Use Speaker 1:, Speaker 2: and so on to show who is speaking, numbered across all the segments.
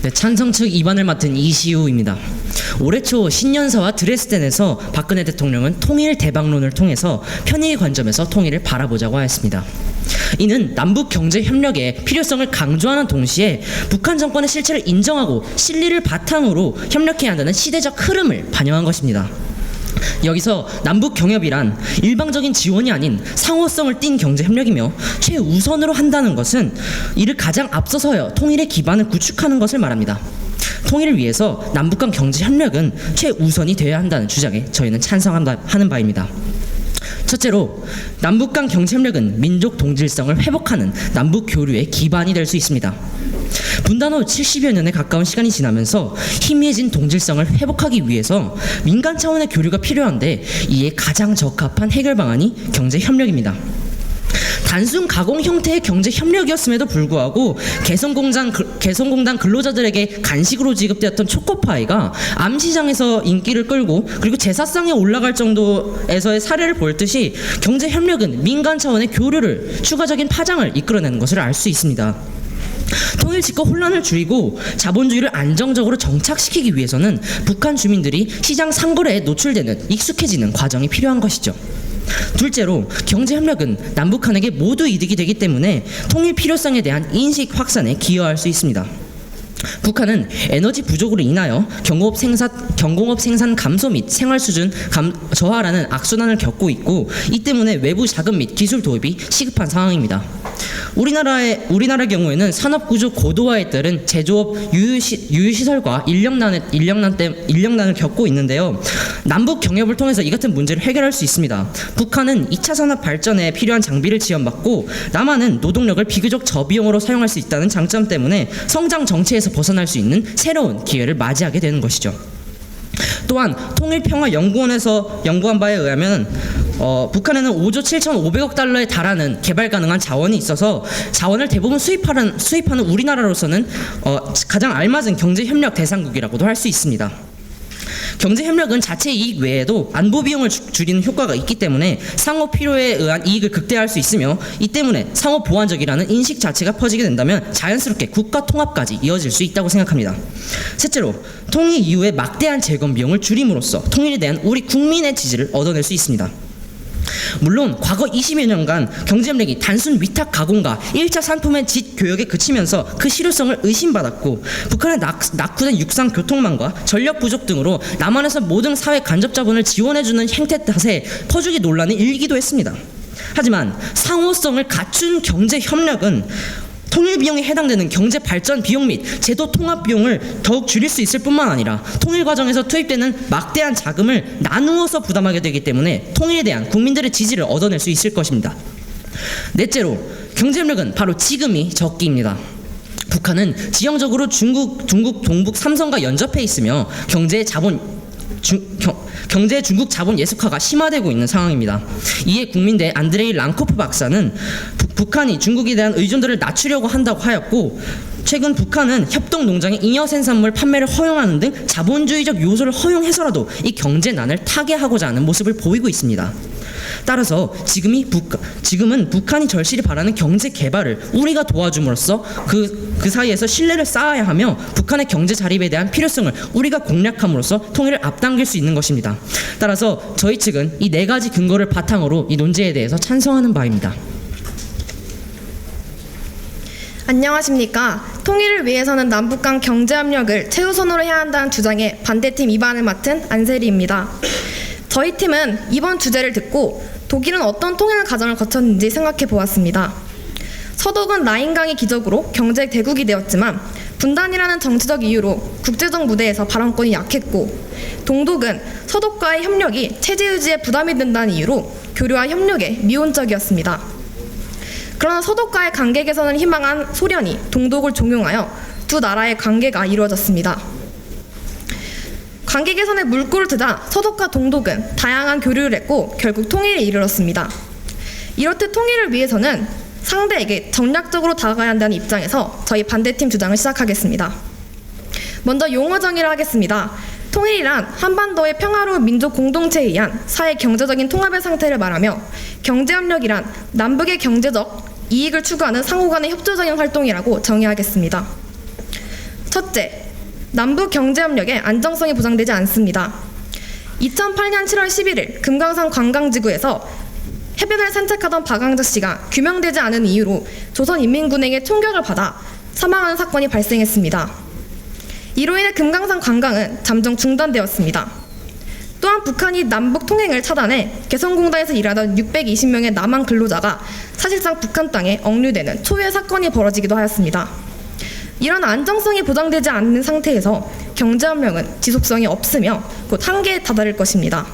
Speaker 1: 네, 찬성 측 2반을 맡은 이시우입니다. 올해 초 신년사와 드레스덴에서 박근혜 대통령은 통일 대박론을 통해서 편의의 관점에서 통일을 바라보자고 하였습니다. 이는 남북 경제 협력의 필요성을 강조하는 동시에 북한 정권의 실체를 인정하고 실리를 바탕으로 협력해야 한다는 시대적 흐름을 반영한 것입니다. 여기서 남북 경협이란 일방적인 지원이 아닌 상호성을 띤 경제 협력이며 최우선으로 한다는 것은 이를 가장 앞서서야 통일의 기반을 구축하는 것을 말합니다. 통일을 위해서 남북 간 경제 협력은 최우선이 되어야 한다는 주장에 저희는 찬성하는 바입니다. 첫째로 남북 간 경제 협력은 민족 동질성을 회복하는 남북 교류의 기반이 될 수 있습니다. 분단 후 70여 년에 가까운 시간이 지나면서 희미해진 동질성을 회복하기 위해서 민간 차원의 교류가 필요한데 이에 가장 적합한 해결 방안이 경제 협력입니다. 단순 가공 형태의 경제 협력이었음에도 불구하고 개성공단 근로자들에게 간식으로 지급되었던 초코파이가 암시장에서 인기를 끌고 그리고 제사상에 올라갈 정도에서의 사례를 볼 듯이 경제 협력은 민간 차원의 교류를 추가적인 파장을 이끌어내는 것을 알 수 있습니다. 통일 직후 혼란을 줄이고 자본주의를 안정적으로 정착시키기 위해서는 북한 주민들이 시장 상거래에 노출되는 익숙해지는 과정이 필요한 것이죠. 둘째로 경제협력은 남북한에게 모두 이득이 되기 때문에 통일 필요성에 대한 인식 확산에 기여할 수 있습니다. 북한은 에너지 부족으로 인하여 경공업 생산 감소 및 생활 수준 저하라는 악순환을 겪고 있고 이 때문에 외부 자금 및 기술 도입이 시급한 상황입니다. 우리나라 경우에는 산업구조 고도화에 따른 제조업 유휴시설과 인력난을 겪고 있는데요. 남북 경협을 통해서 이 같은 문제를 해결할 수 있습니다. 북한은 2차 산업 발전에 필요한 장비를 지원받고 남한은 노동력을 비교적 저비용으로 사용할 수 있다는 장점 때문에 성장 정체에서 벗어날 수 있는 새로운 기회를 맞이하게 되는 것이죠. 또한 통일평화연구원에서 연구한 바에 의하면 북한에는 5조 7,500억 달러에 달하는 개발 가능한 자원이 있어서 자원을 대부분 수입하는 우리나라로서는 가장 알맞은 경제협력 대상국이라고도 할 수 있습니다. 경제협력은 자체 이익 외에도 안보 비용을 줄이는 효과가 있기 때문에 상호 필요에 의한 이익을 극대화할 수 있으며 이 때문에 상호 보완적이라는 인식 자체가 퍼지게 된다면 자연스럽게 국가 통합까지 이어질 수 있다고 생각합니다. 셋째로 통일 이후에 막대한 재건 비용을 줄임으로써 통일에 대한 우리 국민의 지지를 얻어낼 수 있습니다. 물론 과거 20여 년간 경제협력이 단순 위탁 가공과 1차 상품의 질 교역에 그치면서 그 실효성을 의심받았고 북한의 낙후된 육상 교통망과 전력 부족 등으로 남한에서 모든 사회 간접 자본을 지원해주는 행태 탓에 퍼주기 논란이 일기도 했습니다. 하지만 상호성을 갖춘 경제협력은 통일 비용에 해당되는 경제 발전 비용 및 제도 통합 비용을 더욱 줄일 수 있을 뿐만 아니라 통일 과정에서 투입되는 막대한 자금을 나누어서 부담하게 되기 때문에 통일에 대한 국민들의 지지를 얻어낼 수 있을 것입니다. 넷째로 경제협력은 바로 지금이 적기입니다. 북한은 지형적으로 중국 동북 삼성과 연접해 있으며 경제 중국 자본 예속화가 심화되고 있는 상황입니다. 이에 국민대 안드레이 랑코프 박사는 북한이 중국에 대한 의존도를 낮추려고 한다고 하였고 최근 북한은 협동농장의 잉여 생산물 판매를 허용하는 등 자본주의적 요소를 허용해서라도 이 경제난을 타개하고자 하는 모습을 보이고 있습니다. 따라서 지금은 북한이 절실히 바라는 경제 개발을 우리가 도와줌으로써 그 사이에서 신뢰를 쌓아야 하며 북한의 경제 자립에 대한 필요성을 우리가 공략함으로써 통일을 앞당길 수 있는 것입니다. 따라서 저희 측은 이 네 가지 근거를 바탕으로 이 논제에 대해서 찬성하는 바입니다.
Speaker 2: 안녕하십니까. 통일을 위해서는 남북 간 경제협력을 최우선으로 해야 한다는 주장에 반대팀 2반을 맡은 안세리입니다. 저희 팀은 이번 주제를 듣고 독일은 어떤 통일 과정을 거쳤는지 생각해 보았습니다. 서독은 라인강의 기적으로 경제 대국이 되었지만 분단이라는 정치적 이유로 국제적 무대에서 발언권이 약했고 동독은 서독과의 협력이 체제 유지에 부담이 된다는 이유로 교류와 협력에 미온적이었습니다. 그러나 서독과의 관계 개선을 희망한 소련이 동독을 종용하여 두 나라의 관계가 이루어졌습니다. 관계 개선에 물꼬를 트자 서독과 동독은 다양한 교류를 했고 결국 통일에 이르렀습니다. 이렇듯 통일을 위해서는 상대에게 전략적으로 다가가야 한다는 입장에서 저희 반대팀 주장을 시작하겠습니다. 먼저 용어 정의를 하겠습니다. 통일이란 한반도의 평화로운 민족 공동체에 의한 사회 경제적인 통합의 상태를 말하며 경제협력이란 남북의 경제적 이익을 추구하는 상호 간의 협조적인 활동이라고 정의하겠습니다. 첫째, 남북 경제협력의 안정성이 보장되지 않습니다. 2008년 7월 11일 금강산 관광지구에서 해변을 산책하던 박광자 씨가 규명되지 않은 이유로 조선인민군에게 총격을 받아 사망하는 사건이 발생했습니다. 이로 인해 금강산 관광은 잠정 중단되었습니다. 또한 북한이 남북 통행을 차단해 개성공단에서 일하던 620명의 남한 근로자가 사실상 북한 땅에 억류되는 초유의 사건이 벌어지기도 하였습니다. 이런 안정성이 보장되지 않는 상태에서 경제협력은 지속성이 없으며 곧 한계에 다다를 것입니다.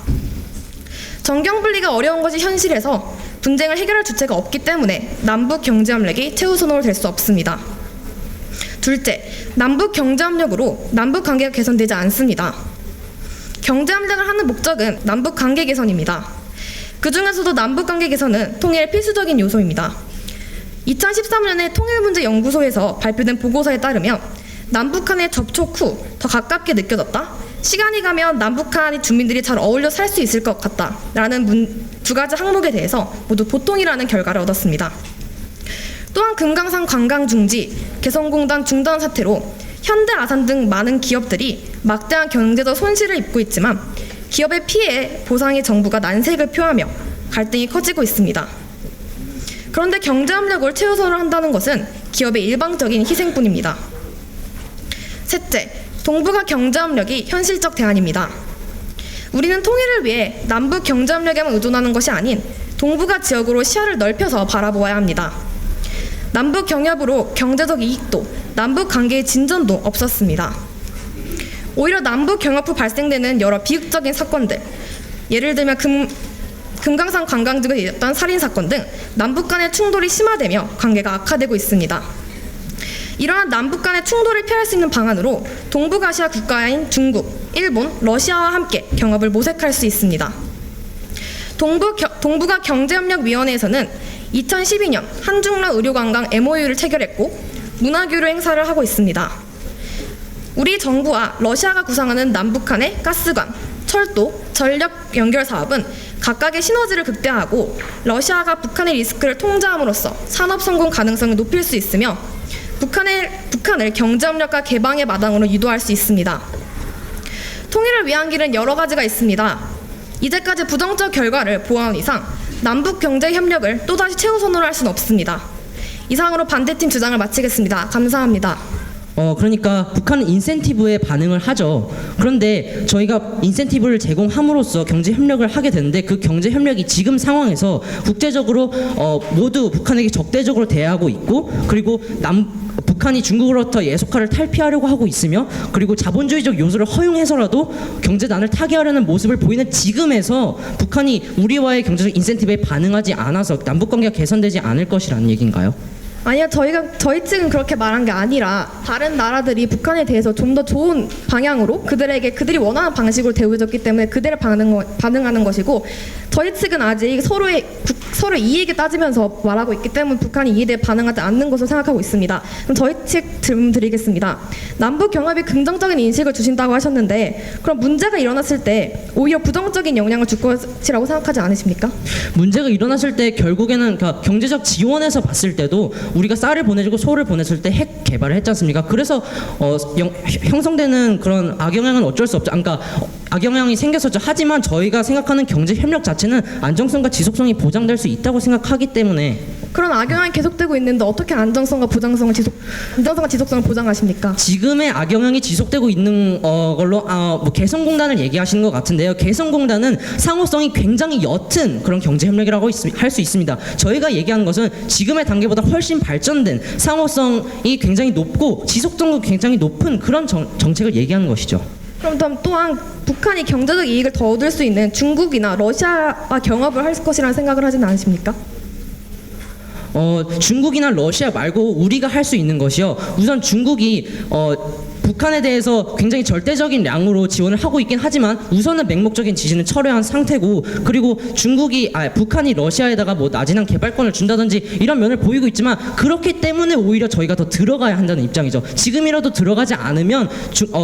Speaker 2: 정경분리가 어려운 것이 현실에서 분쟁을 해결할 주체가 없기 때문에 남북 경제협력이 최우선으로 될 수 없습니다. 둘째, 남북 경제협력으로 남북 관계가 개선되지 않습니다. 경제협력을 하는 목적은 남북 관계 개선입니다. 그 중에서도 남북 관계 개선은 통일의 필수적인 요소입니다. 2013년에 통일문제연구소에서 발표된 보고서에 따르면 남북한의 접촉 후 더 가깝게 느껴졌다. 시간이 가면 남북한 주민들이 잘 어울려 살 수 있을 것 같다. 라는 두 가지 항목에 대해서 모두 보통이라는 결과를 얻었습니다. 또한 금강산 관광 중지, 개성공단 중단 사태로 현대 아산 등 많은 기업들이 막대한 경제적 손실을 입고 있지만 기업의 피해 보상에 정부가 난색을 표하며 갈등이 커지고 있습니다. 그런데 경제협력을 최우선으로 한다는 것은 기업의 일방적인 희생뿐입니다. 셋째, 동북아 경제협력이 현실적 대안입니다. 우리는 통일을 위해 남북 경제협력에만 의존하는 것이 아닌 동북아 지역으로 시야를 넓혀서 바라보아야 합니다. 남북 경협으로 경제적 이익도, 남북 관계의 진전도 없었습니다. 오히려 남북 경협 후 발생되는 여러 비극적인 사건들, 예를 들면 금강산 관광지구에 있었던 살인사건 등 남북 간의 충돌이 심화되며 관계가 악화되고 있습니다. 이러한 남북 간의 충돌을 피할 수 있는 방안으로 동북아시아 국가인 중국, 일본, 러시아와 함께 경협을 모색할 수 있습니다. 동북아 경제협력위원회에서는 2012년 한중러 의료관광 MOU를 체결했고 문화교류 행사를 하고 있습니다. 우리 정부와 러시아가 구상하는 남북한의 가스관, 철도, 전력 연결 사업은 각각의 시너지를 극대화하고 러시아가 북한의 리스크를 통제함으로써 산업 성공 가능성을 높일 수 있으며 북한을 경제협력과 개방의 마당으로 유도할 수 있습니다. 통일을 위한 길은 여러 가지가 있습니다. 이제까지 부정적 결과를 보아온 이상 남북 경제협력을 또다시 최우선으로 할 수는 없습니다. 이상으로 반대팀 주장을 마치겠습니다. 감사합니다.
Speaker 1: 그러니까 북한은 인센티브에 반응을 하죠. 그런데 저희가 인센티브를 제공함으로써 경제 협력을 하게 되는데 그 경제 협력이 지금 상황에서 국제적으로 모두 북한에게 적대적으로 대하고 있고 그리고 북한이 중국으로부터 예속화를 탈피하려고 하고 있으며 그리고 자본주의적 요소를 허용해서라도 경제난을 타개하려는 모습을 보이는 지금에서 북한이 우리와의 경제적 인센티브에 반응하지 않아서 남북관계가 개선되지 않을 것이라는 얘기인가요?
Speaker 2: 아니요, 저희 측은 그렇게 말한 게 아니라 다른 나라들이 북한에 대해서 좀 더 좋은 방향으로 그들이 원하는 방식으로 대우해줬기 때문에 그들의 반응하는 것이고 저희 측은 아직 서로의 이익에 따지면서 말하고 있기 때문에 북한이 이에 대해 반응하지 않는 것으로 생각하고 있습니다. 그럼 저희 측 질문 드리겠습니다. 남북 경협이 긍정적인 인식을 주신다고 하셨는데 그럼 문제가 일어났을 때 오히려 부정적인 영향을 줄 것이라고 생각하지 않으십니까?
Speaker 1: 문제가 일어났을 때 결국에는 그러니까 경제적 지원에서 봤을 때도 우리가 쌀을 보내주고 소를 보냈을 때 핵 개발을 했지 않습니까? 그래서 형성되는 그런 악영향은 어쩔 수 없죠. 그러니까 악영향이 생겼었죠. 하지만 저희가 생각하는 경제 협력 자체는 안정성과 지속성이 보장될 수 있다고 생각하기 때문에
Speaker 2: 그런 악영향이 계속되고 있는데 어떻게 안정성과 지속성을 보장하십니까?
Speaker 1: 지금의 악영향이 지속되고 있는 걸로 뭐 개성공단을 얘기하시는 것 같은데요. 개성공단은 상호성이 굉장히 옅은 그런 경제협력이라고 할 수 있습니다. 저희가 얘기하는 것은 지금의 단계보다 훨씬 발전된 상호성이 굉장히 높고 지속성도 굉장히 높은 그런 정책을 얘기하는 것이죠.
Speaker 2: 그럼 또한 북한이 경제적 이익을 더 얻을 수 있는 중국이나 러시아와 경협을 할 것이라는 생각을 하지는 않으십니까?
Speaker 1: 중국이나 러시아 말고 우리가 할 수 있는 것이요. 우선 중국이 북한에 대해서 굉장히 절대적인 양으로 지원을 하고 있긴 하지만 우선은 맹목적인 지시는 철회한 상태고 그리고 북한이 러시아에다가 뭐 나진한 개발권을 준다든지 이런 면을 보이고 있지만 그렇기 때문에 오히려 저희가 더 들어가야 한다는 입장이죠. 지금이라도 들어가지 않으면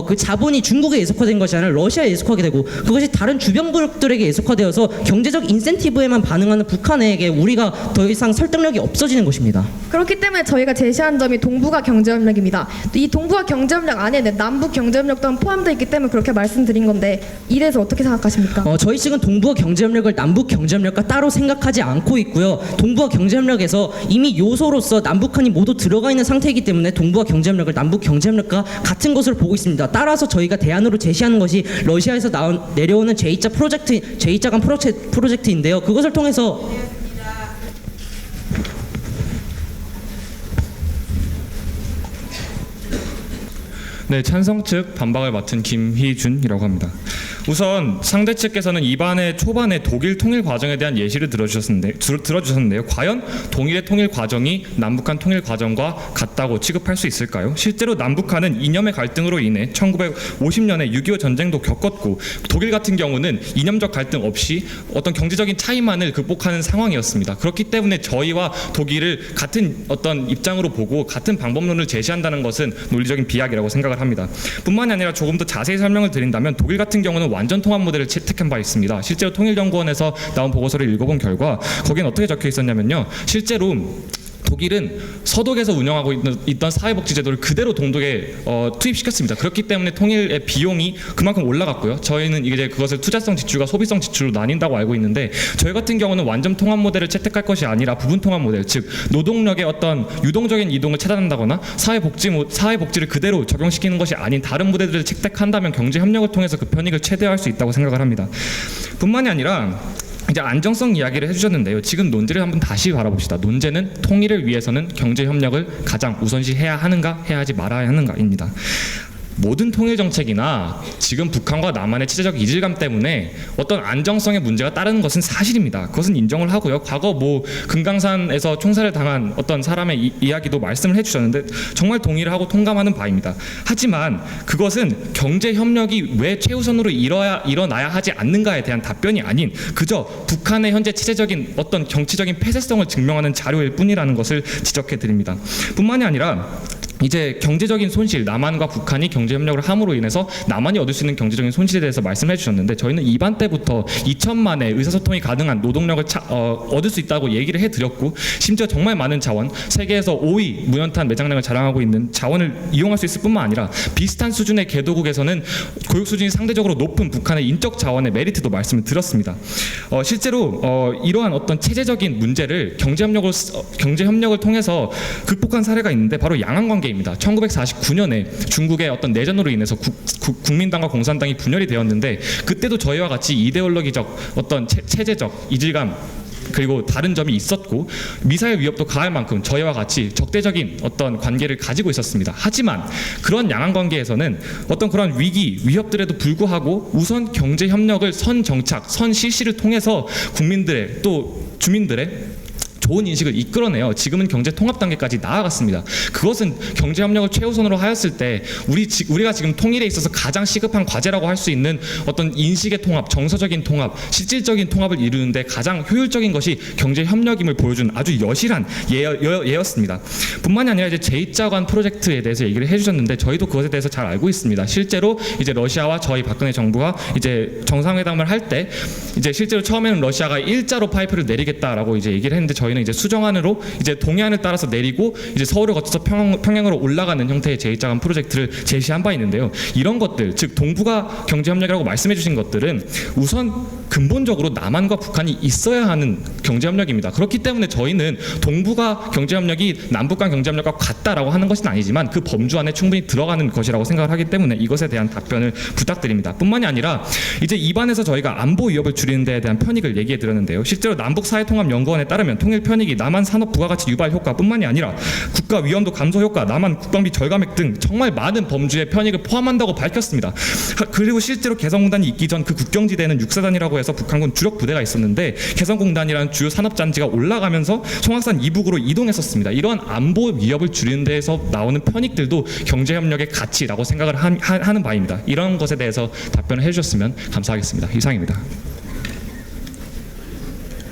Speaker 1: 그 자본이 중국에 예속화된 것이 아니라 러시아에 예속화하게 되고 그것이 다른 주변 그룹들에게 예속화되어서 경제적 인센티브에만 반응하는 북한에게 우리가 더 이상 설득력이 없어지는 것입니다.
Speaker 2: 그렇기 때문에 저희가 제시한 점이 동북아 경제협력입니다. 이 동북아 경제협력 안에 남북 경제협력 또한 포함되어 있기 때문에 그렇게 말씀드린 건데 이에 대해서 어떻게 생각하십니까?
Speaker 1: 저희 측은 동북아 경제협력을 남북 경제협력과 따로 생각하지 않고 있고요. 동북아 경제협력에서 이미 요소로서 남북한이 모두 들어가 있는 상태이기 때문에 동북아 경제협력을 남북 경제협력과 같은 것으로 보고 있습니다. 따라서 저희가 대안으로 제시하는 것이 러시아에서 내려오는 제2차 간 프로젝트인데요. 그것을 통해서
Speaker 3: 네, 찬성 측 반박을 맡은 김희준이라고 합니다. 우선 상대 측께서는 이반의 초반에 독일 통일 과정에 대한 예시를 들어주셨는데요. 과연 동일의 통일 과정이 남북한 통일 과정과 같다고 취급할 수 있을까요? 실제로 남북한은 이념의 갈등으로 인해 1950년에 6.25 전쟁도 겪었고 독일 같은 경우는 이념적 갈등 없이 어떤 경제적인 차이만을 극복하는 상황이었습니다. 그렇기 때문에 저희와 독일을 같은 어떤 입장으로 보고 같은 방법론을 제시한다는 것은 논리적인 비약이라고 생각을 합니다. 뿐만이 아니라 조금 더 자세히 설명을 드린다면 독일 같은 경우는 완전 통합 모델을 채택한 바 있습니다. 실제로 통일연구원에서 나온 보고서를 읽어본 결과 거기엔 어떻게 적혀 있었냐면요. 실제로 독일은 서독에서 운영하고 있던 사회복지제도를 그대로 동독에 투입시켰습니다. 그렇기 때문에 통일의 비용이 그만큼 올라갔고요. 저희는 이제 그것을 투자성 지출과 소비성 지출로 나뉜다고 알고 있는데 저희 같은 경우는 완전 통합 모델을 채택할 것이 아니라 부분 통합 모델, 즉 노동력의 어떤 유동적인 이동을 차단한다거나 사회복지를 그대로 적용시키는 것이 아닌 다른 모델들을 채택한다면 경제협력을 통해서 그 편익을 최대화할 수 있다고 생각을 합니다. 뿐만이 아니라 이제 안정성 이야기를 해주셨는데요. 지금 논제를 한번 다시 바라봅시다. 논제는 통일을 위해서는 경제협력을 가장 우선시해야 하는가, 해야 하지 말아야 하는가입니다. 모든 통일 정책이나 지금 북한과 남한의 체제적 이질감 때문에 어떤 안정성의 문제가 따르는 것은 사실입니다. 그것은 인정을 하고요. 과거 금강산에서 총살을 당한 어떤 사람의 이야기도 말씀을 해주셨는데 정말 동의를 하고 통감하는 바입니다. 하지만 그것은 경제 협력이 왜 최우선으로 일어나야 하지 않는가에 대한 답변이 아닌 그저 북한의 현재 체제적인 어떤 정치적인 폐쇄성을 증명하는 자료일 뿐이라는 것을 지적해 드립니다. 뿐만이 아니라 이제 경제적인 손실, 남한과 북한이 경제협력을 함으로 인해서 남한이 얻을 수 있는 경제적인 손실에 대해서 말씀해 주셨는데 저희는 이반 때부터 2천만의 의사소통이 가능한 노동력을 얻을 수 있다고 얘기를 해드렸고 심지어 정말 많은 자원, 세계에서 5위 무연탄 매장량을 자랑하고 있는 자원을 이용할 수 있을 뿐만 아니라 비슷한 수준의 개도국에서는 교육 수준이 상대적으로 높은 북한의 인적 자원의 메리트도 말씀을 드렸습니다. 실제로 이러한 어떤 체제적인 문제를 경제협력을 통해서 극복한 사례가 있는데 바로 양안관계 1949년에 중국의 어떤 내전으로 인해서 국민당과 공산당이 분열이 되었는데 그때도 저희와 같이 이데올로기적 어떤 체제적 이질감 그리고 다른 점이 있었고 미사일 위협도 가할 만큼 저희와 같이 적대적인 어떤 관계를 가지고 있었습니다. 하지만 그런 양안 관계에서는 어떤 그런 위기, 위협들에도 불구하고 우선 경제 협력을 선 정착, 선 실시를 통해서 국민들의 또 주민들의 좋은 인식을 이끌어내요. 지금은 경제 통합 단계까지 나아갔습니다. 그것은 경제 협력을 최우선으로 하였을 때 우리가 지금 통일에 있어서 가장 시급한 과제라고 할 수 있는 어떤 인식의 통합, 정서적인 통합, 실질적인 통합을 이루는데 가장 효율적인 것이 경제 협력임을 보여준 아주 여실한 예였습니다. 뿐만이 아니라 이제 제2차 프로젝트에 대해서 얘기를 해주셨는데 저희도 그것에 대해서 잘 알고 있습니다. 실제로 이제 러시아와 저희 박근혜 정부가 이제 정상회담을 할 때 이제 실제로 처음에는 러시아가 일자로 파이프를 내리겠다라고 이제 얘기를 했는데 저희는 이제 수정안으로 이제 동해안을 따라서 내리고 이제 서울을 거쳐서 평양으로 올라가는 형태의 제2차 프로젝트를 제시한 바 있는데요. 이런 것들, 즉 동북아 경제협력이라고 말씀해주신 것들은 우선 근본적으로 남한과 북한이 있어야 하는 경제협력입니다. 그렇기 때문에 저희는 동북아 경제협력이 남북 간 경제협력과 같다라고 하는 것은 아니지만 그 범주 안에 충분히 들어가는 것이라고 생각을 하기 때문에 이것에 대한 답변을 부탁드립니다. 뿐만이 아니라 이제 입안에서 저희가 안보 위협을 줄이는 데에 대한 편익을 얘기해 드렸는데요. 실제로 남북사회통합연구원에 따르면 통일 편익이 남한 산업 부가가치 유발 효과뿐만이 아니라 국가 위험도 감소 효과, 남한 국방비 절감액 등 정말 많은 범주의 편익을 포함한다고 밝혔습니다. 그리고 실제로 개성공단이 있기 전 그 국경지대에는 육사단이라고 해서 북한군 주력 부대가 있었는데 개성공단이라는 주요 산업단지가 올라가면서 송악산 이북으로 이동했었습니다. 이러한 안보 위협을 줄이는 데에서 나오는 편익들도 경제협력의 가치라고 생각을 하는 바입니다. 이런 것에 대해서 답변을 해주셨으면 감사하겠습니다. 이상입니다.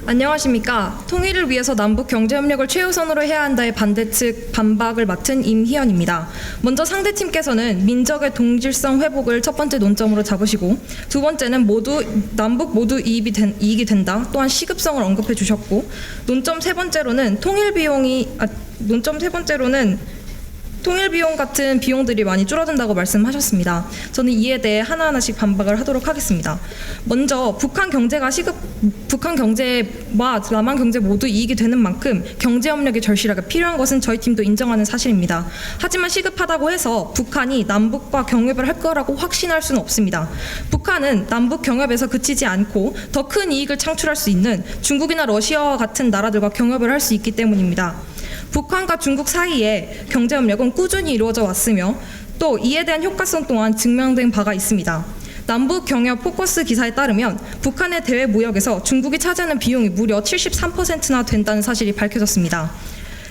Speaker 2: 안녕하십니까. 통일을 위해서 남북 경제협력을 최우선으로 해야 한다의 반대측 반박을 맡은 임희연입니다. 먼저 상대팀께서는 민족의 동질성 회복을 첫 번째 논점으로 잡으시고 두 번째는 남북 모두 이익이 된다. 또한 시급성을 언급해 통일 통일 비용 같은 비용들이 많이 줄어든다고 말씀하셨습니다. 저는 이에 대해 하나하나씩 반박을 하도록 하겠습니다. 먼저 북한 경제와 남한 경제 모두 이익이 되는 만큼 경제 협력이 절실하게 필요한 것은 저희 팀도 인정하는 사실입니다. 하지만 시급하다고 해서 북한이 남북과 경협을 할 거라고 확신할 수는 없습니다. 북한은 남북 경협에서 그치지 않고 더 큰 이익을 창출할 수 있는 중국이나 러시아와 같은 나라들과 경협을 할 수 있기 때문입니다. 북한과 중국 사이의 경제협력은 꾸준히 이루어져 왔으며 또 이에 대한 효과성 또한 증명된 바가 있습니다. 남북 경협 포커스 기사에 따르면 북한의 대외 무역에서 중국이 차지하는 비용이 무려 73%나 된다는 사실이 밝혀졌습니다.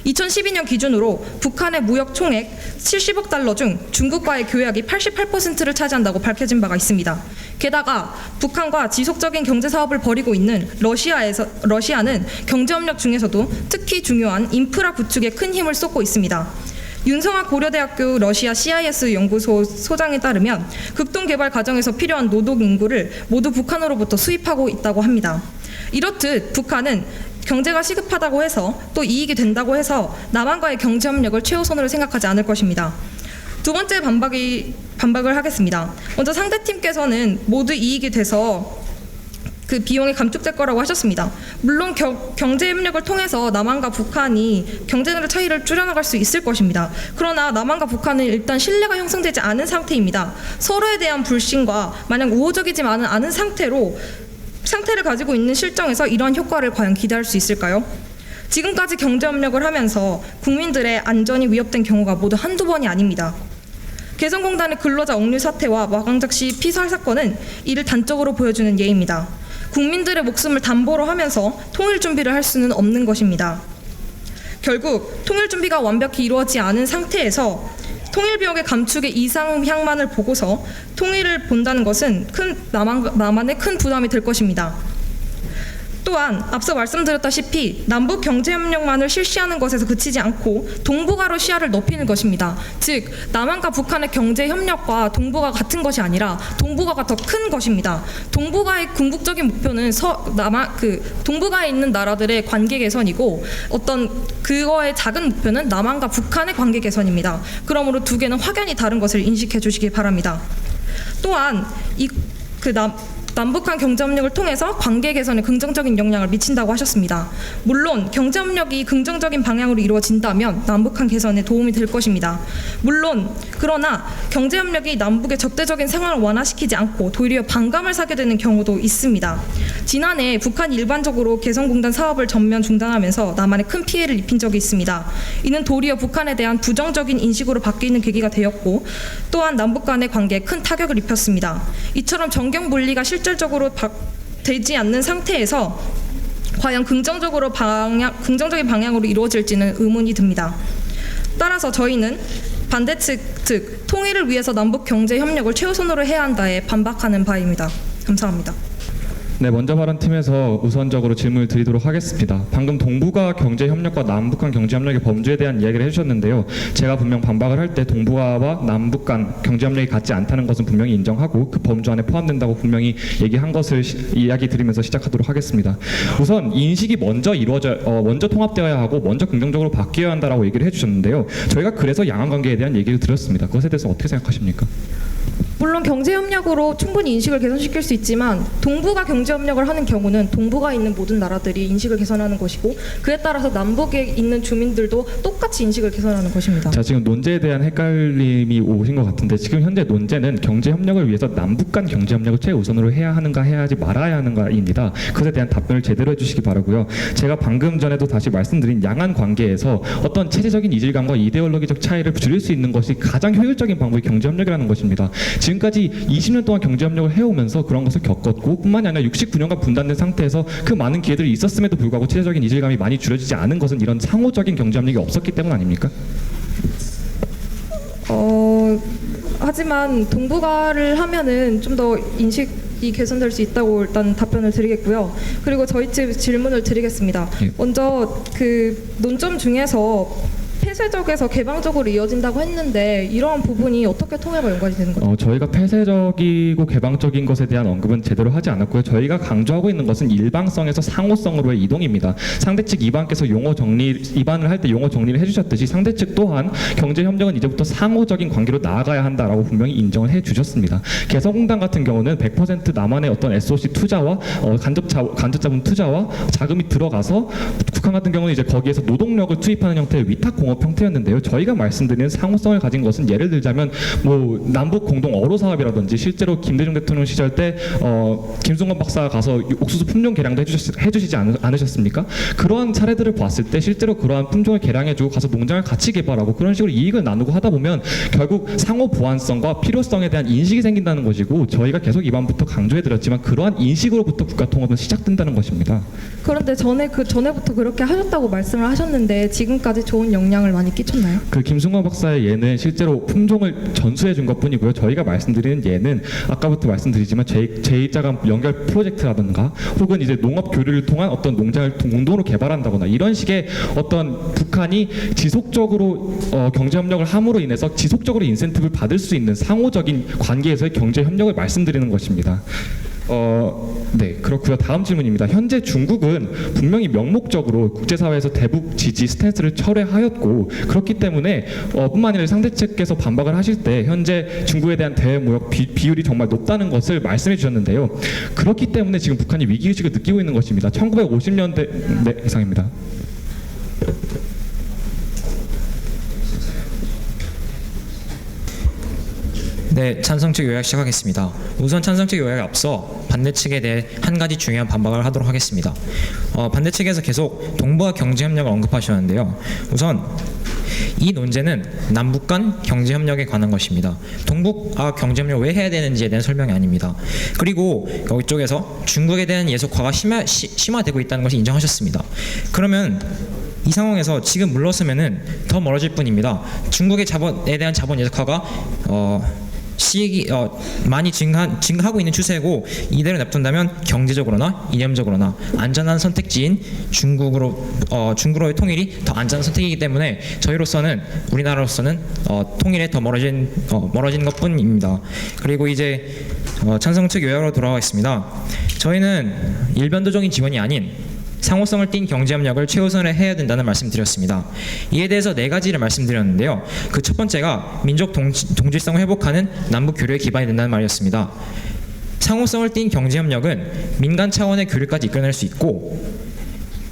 Speaker 2: 2012년 기준으로 북한의 무역 총액 70억 달러 중 중국과의 교역이 88%를 차지한다고 밝혀진 바가 있습니다. 게다가 북한과 지속적인 경제 사업을 벌이고 있는 러시아는 경제협력 중에서도 특히 중요한 인프라 구축에 큰 힘을 쏟고 있습니다. 윤성아 고려대학교 러시아 CIS 연구소 소장에 따르면 극동 개발 과정에서 필요한 노동 인구를 모두 북한으로부터 수입하고 있다고 합니다. 이렇듯 북한은 경제가 시급하다고 해서 또 이익이 된다고 해서 남한과의 경제협력을 최우선으로 생각하지 않을 것입니다. 두 번째 반박을 하겠습니다. 먼저 상대팀께서는 모두 이익이 돼서 그 비용이 감축될 거라고 하셨습니다. 물론 경제협력을 통해서 남한과 북한이 경제적인 차이를 줄여나갈 수 있을 것입니다. 그러나 남한과 북한은 일단 신뢰가 형성되지 않은 상태입니다. 서로에 대한 불신과 마냥 우호적이지만은 않은 상태를 가지고 있는 실정에서 이러한 효과를 과연 기대할 수 있을까요? 지금까지 경제협력을 하면서 국민들의 안전이 위협된 경우가 모두 한두 번이 아닙니다. 개성공단의 근로자 억류 사태와 마광작시 피살 사건은 이를 단적으로 보여주는 예입니다. 국민들의 목숨을 담보로 하면서 통일 준비를 할 수는 없는 것입니다. 결국 통일 준비가 완벽히 이루어지지 않은 상태에서 통일 비용의 감축의 이상향만을 보고서 통일을 본다는 것은 남한의 큰 부담이 될 것입니다. 또한 앞서 말씀드렸다시피 남북 경제협력만을 실시하는 것에서 그치지 않고 동북아로 시야를 넓히는 것입니다. 즉 남한과 북한의 경제협력과 동북아가 같은 것이 아니라 동북아가 더 큰 것입니다. 동북아의 궁극적인 목표는 동북아에 있는 나라들의 관계 개선이고 그거의 작은 목표는 남한과 북한의 관계 개선입니다. 그러므로 두 개는 확연히 다른 것을 인식해 주시기 바랍니다. 또한 남북한 경제협력을 통해서 관계 개선에 긍정적인 영향을 미친다고 하셨습니다. 물론 경제협력이 긍정적인 방향으로 이루어진다면 남북한 개선에 도움이 될 것입니다. 그러나 경제협력이 남북의 적대적인 상황을 완화시키지 않고 도리어 반감을 사게 되는 경우도 있습니다. 지난해 북한이 일반적으로 개성공단 사업을 전면 중단하면서 남한에 큰 피해를 입힌 적이 있습니다. 이는 도리어 북한에 대한 부정적인 인식으로 바뀌는 계기가 되었고 또한 남북 간의 관계에 큰 타격을 입혔습니다. 이처럼 정경 분리가 실질적으로 되지 않는 상태에서 과연 긍정적인 방향으로 이루어질지는 의문이 듭니다. 따라서 저희는 반대측 즉 통일을 위해서 남북 경제 협력을 최우선으로 해야 한다에 반박하는 바입니다. 감사합니다.
Speaker 3: 네, 먼저 말한 팀에서 우선적으로 질문을 드리도록 하겠습니다. 방금 동북아 경제협력과 남북한 경제협력의 범주에 대한 이야기를 해주셨는데요. 제가 분명 반박을 할 때 동북아와 남북 간 경제협력이 같지 않다는 것은 분명히 인정하고 그 범주 안에 포함된다고 분명히 얘기한 것을 이야기 드리면서 시작하도록 하겠습니다. 우선 인식이 먼저 통합되어야 하고 먼저 긍정적으로 바뀌어야 한다라고 얘기를 해주셨는데요. 저희가 그래서 양안관계에 대한 얘기를 드렸습니다. 그것에 대해서 어떻게 생각하십니까?
Speaker 2: 물론 경제협력으로 충분히 인식을 개선시킬 수 있지만 동북아 경제협력을 하는 경우는 동북아에 있는 모든 나라들이 인식을 개선하는 것이고 그에 따라서 남북에 있는 주민들도 똑같이 인식을 개선하는 것입니다.
Speaker 3: 자, 지금 논제에 대한 헷갈림이 오신 것 같은데 지금 현재 논제는 경제협력을 위해서 남북 간 경제협력을 최우선으로 해야 하는가 해야 하지 말아야 하는가입니다. 그것에 대한 답변을 제대로 해주시기 바라고요. 제가 방금 전에도 다시 말씀드린 양안 관계에서 어떤 체제적인 이질감과 이데올로기적 차이를 줄일 수 있는 것이 가장 효율적인 방법이 경제협력이라는 것입니다. 지금까지 20년 동안 경제협력을 해오면서 그런 것을 겪었고 뿐만이 아니라 69년간 분단된 상태에서 그 많은 기회들이 있었음에도 불구하고 체제적인 이질감이 많이 줄여지지 않은 것은 이런 상호적인 경제협력이 없었기 때문 아닙니까?
Speaker 2: 하지만 동북아를 하면은 좀 더 인식이 개선될 수 있다고 일단 답변을 드리겠고요. 그리고 저희 측 질문을 드리겠습니다.
Speaker 3: 예.
Speaker 2: 먼저 그 논점 중에서
Speaker 4: 폐쇄적에서 개방적으로 이어진다고 했는데 이러한 부분이 어떻게 통일과 연관이 되는 거죠?
Speaker 3: 저희가 폐쇄적이고 개방적인 것에 대한 언급은 제대로 하지 않았고요. 저희가 강조하고 있는 것은 일방성에서 상호성으로의 이동입니다. 상대측 이반께서 용어 정리 이반을 할 때 용어 정리를 해주셨듯이 상대측 또한 경제 협력은 이제부터 상호적인 관계로 나아가야 한다라고 분명히 인정을 해주셨습니다. 개성공단 같은 경우는 100% 남한의 어떤 SOC 투자와 간접자본 투자와 자금이 들어가서 북한 같은 경우는 이제 거기에서 노동력을 투입하는 형태의 위탁공업 형태였는데요. 저희가 말씀드리는 상호성을 가진 것은 예를 들자면 뭐 남북 공동 어로 사업이라든지 실제로 김대중 대통령 시절 때 김승건 박사가 가서 옥수수 품종 개량도 해주시지 않으셨습니까? 그러한 사례들을 봤을 때 실제로 그러한 품종을 개량해주고 가서 농장을 같이 개발하고 그런 식으로 이익을 나누고 하다 보면 결국 상호 보완성과 필요성에 대한 인식이 생긴다는 것이고 저희가 계속 이반부터 강조해드렸지만 그러한 인식으로부터 국가통합은 시작된다는 것입니다.
Speaker 4: 그런데 전에부터 그렇게 하셨다고 말씀을 하셨는데 지금까지 좋은 영향을 많이 끼쳤나요?
Speaker 3: 그 김승건 박사의 예는 실제로 품종을 전수해 준 것뿐이고요. 저희가 말씀드리는 예는 아까부터 말씀드리지만 제2자간 연결 프로젝트라든가 혹은 이제 농업 교류를 통한 어떤 농장을 공동으로 개발한다거나 이런 식의 어떤 북한이 지속적으로 경제 협력을 함으로 인해서 지속적으로 인센티브를 받을 수 있는 상호적인 관계에서의 경제 협력을 말씀드리는 것입니다. 네, 그렇고요. 다음 질문입니다. 현재 중국은 분명히 명목적으로 국제사회에서 대북 지지 스탠스를 철회하였고 그렇기 때문에 뿐만 아니라 상대 측께서 반박을 하실 때 현재 중국에 대한 대외 무역 비율이 정말 높다는 것을 말씀해 주셨는데요. 그렇기 때문에 지금 북한이 위기의식을 느끼고 있는 것입니다. 1950년대 네, 이상입니다.
Speaker 5: 네, 찬성 측 요약 시작하겠습니다. 우선 찬성 측 요약에 앞서 반대 측에 대해 한 가지 중요한 반박을 하도록 하겠습니다. 반대 측에서 계속 동북아 경제 협력을 언급하셨는데요. 우선 이 논제는 남북 간 경제 협력에 관한 것입니다. 동북아 경제 협력을 왜 해야 되는지에 대한 설명이 아닙니다. 그리고 이쪽에서 중국에 대한 예속화가 심화되고 있다는 것을 인정하셨습니다. 그러면 이 상황에서 지금 물러서면은 더 멀어질 뿐입니다. 중국의 자본에 대한 자본 예속화가 시익이 많이 증가하고 있는 추세고 이대로 냅둔다면 경제적으로나 이념적으로나 안전한 선택지인 중국으로의 통일이 더 안전한 선택이기 때문에 저희로서는 우리나라로서는 통일에 더 멀어진 것뿐입니다. 그리고 이제 찬성 측 요약으로 돌아가겠습니다. 저희는 일변도적인 지원이 아닌 상호성을 띈 경제협력을 최우선에 해야 된다는 말씀드렸습니다. 이에 대해서 네 가지를 말씀드렸는데요. 그 첫 번째가 민족 동질성을 회복하는 남북 교류에 기반이 된다는 말이었습니다. 상호성을 띈 경제협력은 민간 차원의 교류까지 이끌어낼 수 있고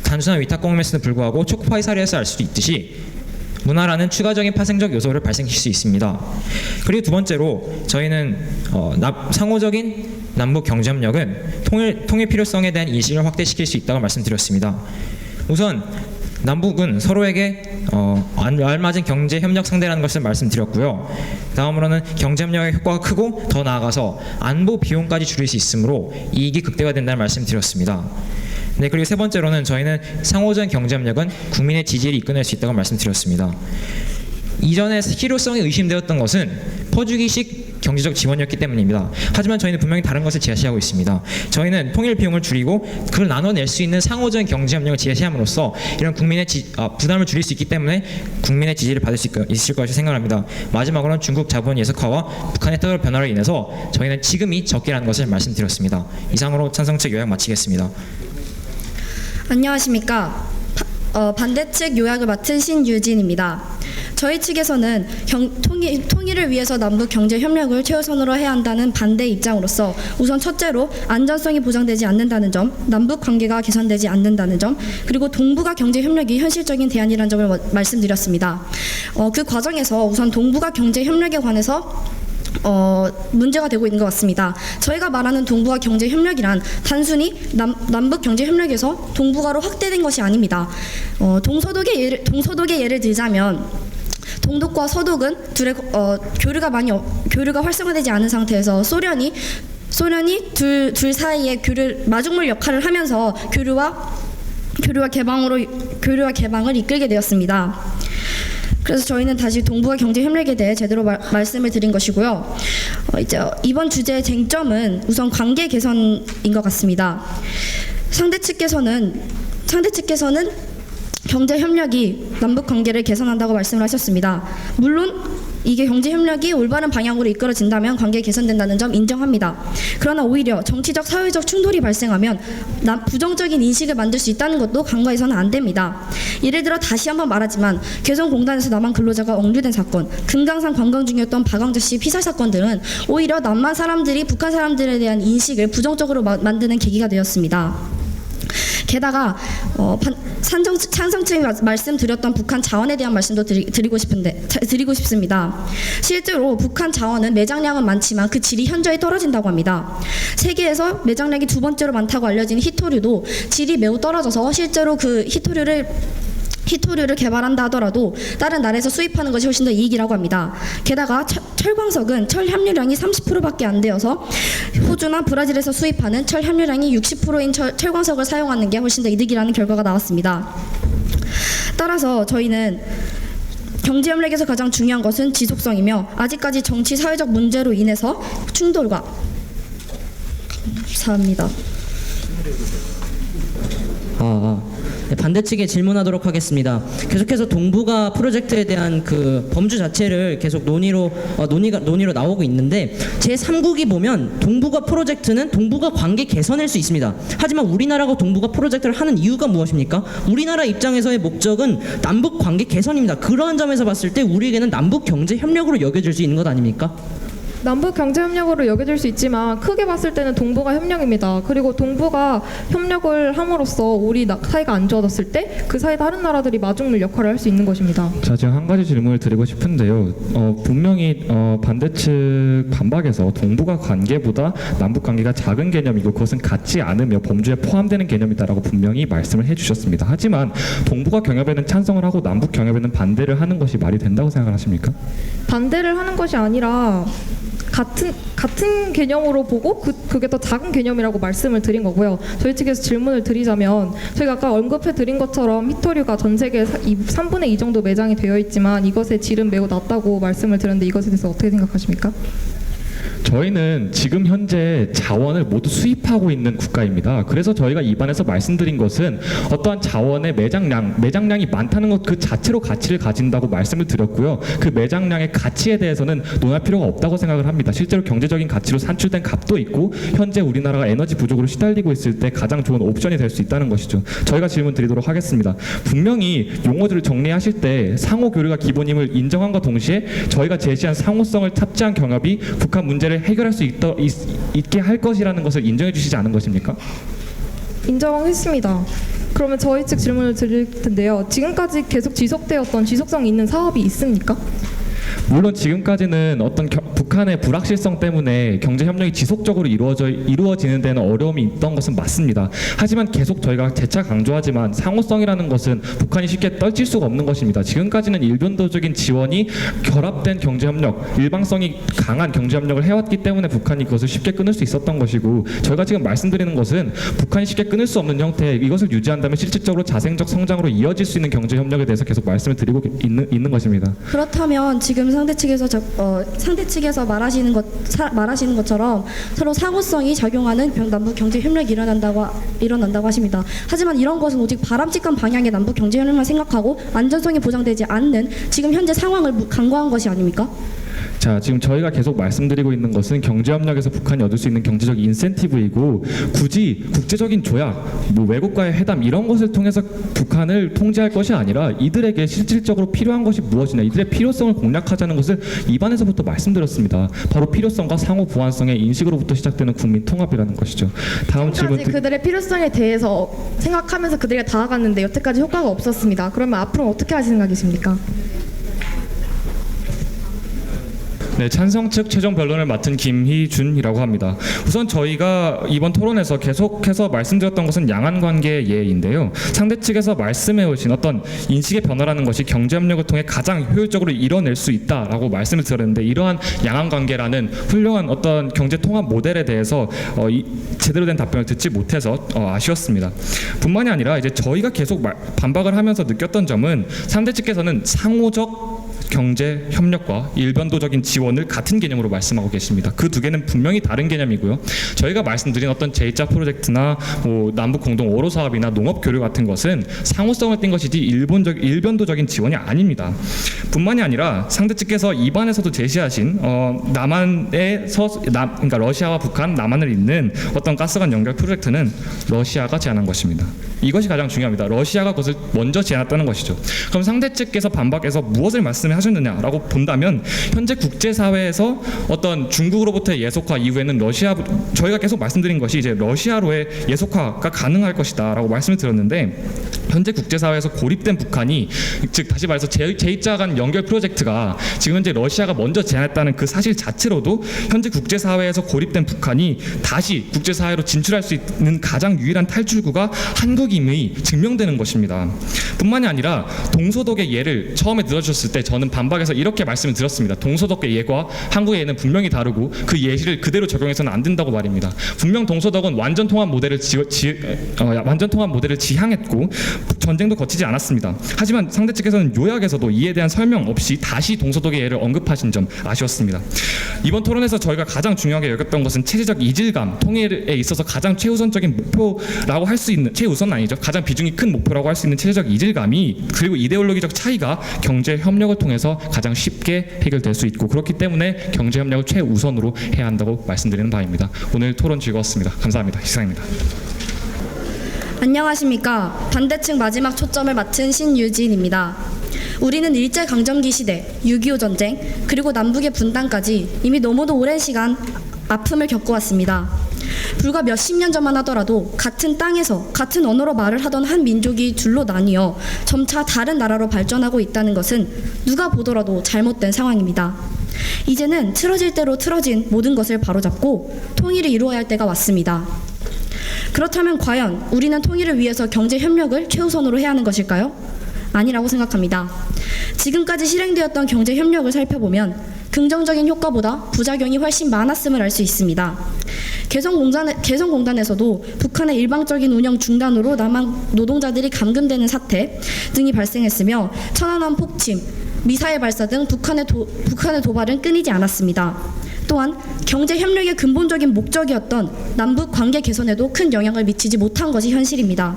Speaker 5: 단순한 위탁공업에서는 불구하고 초코파이 사례에서 알 수도 있듯이 문화라는 추가적인 파생적 요소를 발생시킬 수 있습니다. 그리고 두 번째로 저희는 상호적인 남북 경제협력은 통일 필요성에 대한 인식을 확대시킬 수 있다고 말씀드렸습니다. 우선 남북은 서로에게 알맞은 경제협력 상대라는 것을 말씀드렸고요. 다음으로는 경제협력의 효과가 크고 더 나아가서 안보 비용까지 줄일 수 있으므로 이익이 극대화된다는 말씀드렸습니다. 네, 그리고 세 번째로는 저희는 상호적인 경제협력은 국민의 지지를 이끌어낼 수 있다고 말씀드렸습니다. 이전에 실효성이 의심되었던 것은 퍼주기식 경제적 지원이었기 때문입니다. 하지만 저희는 분명히 다른 것을 제시하고 있습니다. 저희는 통일 비용을 줄이고 그걸 나눠낼 수 있는 상호적인 경제협력을 제시함으로써 이런 국민의 부담을 줄일 수 있기 때문에 국민의 지지를 받을 수 있을 것이라 생각합니다. 마지막으로는 중국 자본 예속화와 북한의 태도 변화로 인해서 저희는 지금이 적기라는 것을 말씀드렸습니다. 이상으로 찬성 측 요약 마치겠습니다.
Speaker 6: 안녕하십니까. 반대 측 요약을 맡은 신유진입니다. 저희 측에서는 통일을 위해서 남북 경제 협력을 최우선으로 해야 한다는 반대 입장으로서 우선 첫째로 안전성이 보장되지 않는다는 점, 남북 관계가 개선되지 않는다는 점, 그리고 동북아 경제 협력이 현실적인 대안이라는 점을 말씀드렸습니다. 그 과정에서 우선 동북아 경제 협력에 관해서 문제가 되고 있는 것 같습니다. 저희가 말하는 동북아 경제 협력이란 단순히 남북 경제 협력에서 동북아로 확대된 것이 아닙니다. 동서독의 예를 들자면 동독과 서독은 둘의 교류가 활성화되지 않은 상태에서 소련이 둘 사이에 마중물 역할을 하면서 교류와 개방을 이끌게 되었습니다. 그래서 저희는 다시 동북아 경제 협력에 대해 제대로 말씀을 드린 것이고요. 이제 이번 주제의 쟁점은 우선 관계 개선인 것 같습니다. 상대 측께서는 경제 협력이 남북 관계를 개선한다고 말씀을 하셨습니다. 물론 이게 경제 협력이 올바른 방향으로 이끌어진다면 관계 개선된다는 점 인정합니다. 그러나 오히려 정치적 사회적 충돌이 발생하면 부정적인 인식을 만들 수 있다는 것도 간과해서는 안 됩니다. 예를 들어 다시 한번 말하지만 개성공단에서 남한 근로자가 억류된 사건, 금강산 관광 중이었던 박광재 씨 피살 사건 등은 오히려 남한 사람들이 북한 사람들에 대한 인식을 부정적으로 만드는 계기가 되었습니다. 게다가 찬성층이 말씀드렸던 북한 자원에 대한 말씀도 드리고 싶습니다. 실제로 북한 자원은 매장량은 많지만 그 질이 현저히 떨어진다고 합니다. 세계에서 매장량이 두 번째로 많다고 알려진 히토류도 질이 매우 떨어져서 실제로 그 히토류를 개발한다 하더라도 다른 나라에서 수입하는 것이 훨씬 더 이익이라고 합니다. 게다가 철광석은 철 함유량이 30%밖에 안 되어서 호주나 브라질에서 수입하는 철 함유량이 60%인 철광석을 사용하는 게 훨씬 더 이득이라는 결과가 나왔습니다. 따라서 저희는 경제협력에서 가장 중요한 것은 지속성이며 아직까지 정치 사회적 문제로 인해서 충돌과 감사합니다.
Speaker 1: 네, 반대 측에 질문하도록 하겠습니다. 계속해서 동북아 프로젝트에 대한 그 범주 자체를 계속 논의로 나오고 있는데 제3국이 보면 동북아 프로젝트는 동북아 관계 개선일 수 있습니다. 하지만 우리나라가 동북아 프로젝트를 하는 이유가 무엇입니까? 우리나라 입장에서의 목적은 남북 관계 개선입니다. 그러한 점에서 봤을 때 우리에게는 남북 경제 협력으로 여겨질 수 있는 것 아닙니까?
Speaker 4: 남북 경제 협력으로 여겨질 수 있지만 크게 봤을 때는 동북아 협력입니다. 그리고 동북아 협력을 함으로써 우리 사이가 안 좋아졌을 때 그 사이 다른 나라들이 마중물 역할을 할 수 있는 것입니다.
Speaker 3: 자, 지금 한 가지 질문을 드리고 싶은데요. 분명히 반대측 반박에서 동북아 관계보다 남북 관계가 작은 개념이고 그것은 같지 않으며 범주에 포함되는 개념이다라고 분명히 말씀을 해주셨습니다. 하지만 동북아 경협에는 찬성을 하고 남북 경협에는 반대를 하는 것이 말이 된다고 생각하십니까?
Speaker 4: 반대를 하는 것이 아니라 같은 개념으로 보고 그게 더 작은 개념이라고 말씀을 드린 거고요. 저희 측에서 질문을 드리자면 저희가 아까 언급해 드린 것처럼 히토류가 전 세계 3분의 2 정도 매장이 되어 있지만 이것의 질은 매우 낮다고 말씀을 드렸는데 이것에 대해서 어떻게 생각하십니까?
Speaker 3: 저희는 지금 현재 자원을 모두 수입하고 있는 국가입니다. 그래서 저희가 입안에서 말씀드린 것은 어떠한 자원의 매장량이 많다는 것 그 자체로 가치를 가진다고 말씀을 드렸고요. 그 매장량의 가치에 대해서는 논할 필요가 없다고 생각을 합니다. 실제로 경제적인 가치로 산출된 값도 있고 현재 우리나라가 에너지 부족으로 시달리고 있을 때 가장 좋은 옵션이 될 수 있다는 것이죠. 저희가 질문 드리도록 하겠습니다. 분명히 용어들을 정리하실 때 상호 교류가 기본임을 인정함과 동시에 저희가 제시한 상호성을 탑재한 경협이 북한 문제를 해결할 수 있게 할 것이라는 것을 인정해 주시지 않은 것입니까?
Speaker 4: 인정했습니다. 그러면 저희 측 질문을 드릴 텐데요. 지금까지 계속 지속되었던 지속성 있는 사업이 있습니까?
Speaker 3: 물론 지금까지는 어떤 북한의 불확실성 때문에 경제 협력이 지속적으로 이루어지는 데는 어려움이 있던 것은 맞습니다. 하지만 계속 저희가 재차 강조하지만 상호성이라는 것은 북한이 쉽게 떨칠 수가 없는 것입니다. 지금까지는 일변도적인 지원이 결합된 경제 협력, 일방성이 강한 경제 협력을 해왔기 때문에 북한이 그것을 쉽게 끊을 수 있었던 것이고 저희가 지금 말씀드리는 것은 북한이 쉽게 끊을 수 없는 형태 이것을 유지한다면 실질적으로 자생적 성장으로 이어질 수 있는 경제 협력에 대해서 계속 말씀을 드리고 있는 것입니다.
Speaker 6: 그렇다면 지금 상대 측에서 말하시는 것처럼 서로 상호성이 작용하는 남북 경제 협력이 일어난다고 하십니다. 하지만 이런 것은 오직 바람직한 방향의 남북 경제 협력만 생각하고 안전성이 보장되지 않는 지금 현재 상황을 간과한 것이 아닙니까?
Speaker 3: 자, 지금 저희가 계속 말씀드리고 있는 것은 경제협력에서 북한이 얻을 수 있는 경제적 인센티브이고 굳이 국제적인 조약, 외국과의 회담 이런 것을 통해서 북한을 통제할 것이 아니라 이들에게 실질적으로 필요한 것이 무엇이냐 이들의 필요성을 공략하자는 것을 입안에서부터 말씀드렸습니다. 바로 필요성과 상호 보완성의 인식으로부터 시작되는 국민 통합이라는 것이죠. 다음 질문
Speaker 2: 그들의 필요성에 대해서 생각하면서 그들에게 다가갔는데 여태까지 효과가 없었습니다. 그러면 앞으로 어떻게 하실 생각이십니까?
Speaker 3: 네, 찬성 측 최종 변론을 맡은 김희준이라고 합니다. 우선 저희가 이번 토론에서 계속해서 말씀드렸던 것은 양안 관계의 예인데요. 상대 측에서 말씀해 오신 어떤 인식의 변화라는 것이 경제협력을 통해 가장 효율적으로 이뤄낼 수 있다라고 말씀을 드렸는데 이러한 양안 관계라는 훌륭한 어떤 경제 통합 모델에 대해서 제대로 된 답변을 듣지 못해서 아쉬웠습니다. 뿐만이 아니라 이제 저희가 계속 반박을 하면서 느꼈던 점은 상대 측에서는 상호적 경제 협력과 일변도적인 지원을 같은 개념으로 말씀하고 계십니다. 그 두 개는 분명히 다른 개념이고요. 저희가 말씀드린 어떤 제2자 프로젝트나 뭐 남북 공동 오로 사업이나 농업 교류 같은 것은 상호성을 띈 것이지 일변도적인 지원이 아닙니다. 뿐만이 아니라 상대 측에서 입안에서도 제시하신 그러니까 러시아와 북한, 남한을 잇는 어떤 가스관 연결 프로젝트는 러시아가 제안한 것입니다. 이것이 가장 중요합니다. 러시아가 그것을 먼저 제안했다는 것이죠. 그럼 상대 측에서 반박해서 무엇을 말씀하셨느냐라고 본다면 현재 국제사회에서 어떤 중국으로부터의 예속화 이후에는 저희가 계속 말씀드린 것이 이제 러시아로의 예속화가 가능할 것이다라고 말씀을 드렸는데 현재 국제사회에서 고립된 북한이 즉 다시 말해서 제2자 간 연결 프로젝트가 지금 현재 러시아가 먼저 제안했다는 그 사실 자체로도 현재 국제사회에서 고립된 북한이 다시 국제사회로 진출할 수 있는 가장 유일한 탈출구가 한국임이 증명되는 것입니다. 뿐만이 아니라 동서독의 예를 처음에 들어주셨을 때 저는 반박해서 이렇게 말씀을 드렸습니다. 동서독의 예과 한국의 예는 분명히 다르고 그 예시를 그대로 적용해서는 안 된다고 말입니다. 분명 동서독은 완전 통합 모델을 지향했고 전쟁도 거치지 않았습니다. 하지만 상대 측에서는 요약에서도 이에 대한 설명 없이 다시 동서독의 예를 언급하신 점 아쉬웠습니다. 이번 토론에서 저희가 가장 중요하게 여겼던 것은 체제적 이질감, 통일에 있어서 가장 최우선적인 목표라고 할 수 있는, 최우선 아니죠, 가장 비중이 큰 목표라고 할 수 있는 체제적 이질감이 그리고 이데올로기적 차이가 경제 협력을 통해서 가장 쉽게 해결될 수 있고 그렇기 때문에 경제 협력을 최우선으로 해야 한다고 말씀드리는 바입니다. 오늘 토론 즐거웠습니다. 감사합니다. 이상입니다.
Speaker 6: 안녕하십니까. 반대측 마지막 초점을 맡은 신유진입니다. 우리는 일제강점기 시대, 6.25 전쟁, 그리고 남북의 분단까지 이미 너무도 오랜 시간 아픔을 겪어왔습니다. 불과 몇십 년 전만 하더라도 같은 땅에서 같은 언어로 말을 하던 한 민족이 둘로 나뉘어 점차 다른 나라로 발전하고 있다는 것은 누가 보더라도 잘못된 상황입니다. 이제는 틀어질 대로 틀어진 모든 것을 바로잡고 통일을 이루어야 할 때가 왔습니다. 그렇다면 과연 우리는 통일을 위해서 경제 협력을 최우선으로 해야 하는 것일까요? 아니라고 생각합니다. 지금까지 실행되었던 경제 협력을 살펴보면 긍정적인 효과보다 부작용이 훨씬 많았음을 알 수 있습니다. 개성공단에서도 북한의 일방적인 운영 중단으로 남한 노동자들이 감금되는 사태 등이 발생했으며 천안함 폭침, 미사일 발사 등 북한의 도발은 끊이지 않았습니다. 또한 경제 협력의 근본적인 목적이었던 남북 관계 개선에도 큰 영향을 미치지 못한 것이 현실입니다.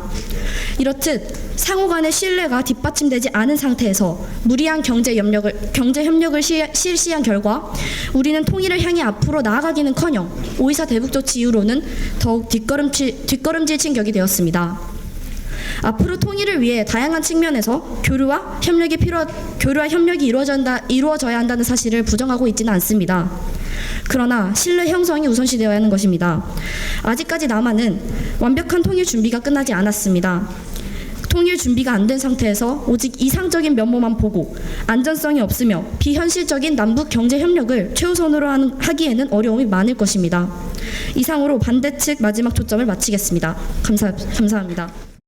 Speaker 6: 이렇듯 상호 간의 신뢰가 뒷받침되지 않은 상태에서 무리한 경제 협력을 실시한 결과 우리는 통일을 향해 앞으로 나아가기는커녕 5.24 대북 조치 이후로는 더욱 뒷걸음질 친 격이 되었습니다. 앞으로 통일을 위해 다양한 측면에서 교류와 협력이 이루어져야 한다는 사실을 부정하고 있지는 않습니다. 그러나 신뢰 형성이 우선시되어야 하는 것입니다. 아직까지 남한은 완벽한 통일 준비가 끝나지 않았습니다. 통일 준비가 안 된 상태에서 오직 이상적인 면모만 보고 안전성이 없으며 비현실적인 남북 경제 협력을 최우선으로 하기에는 어려움이 많을 것입니다. 이상으로 반대측 마지막 초점을 마치겠습니다. 감사합니다.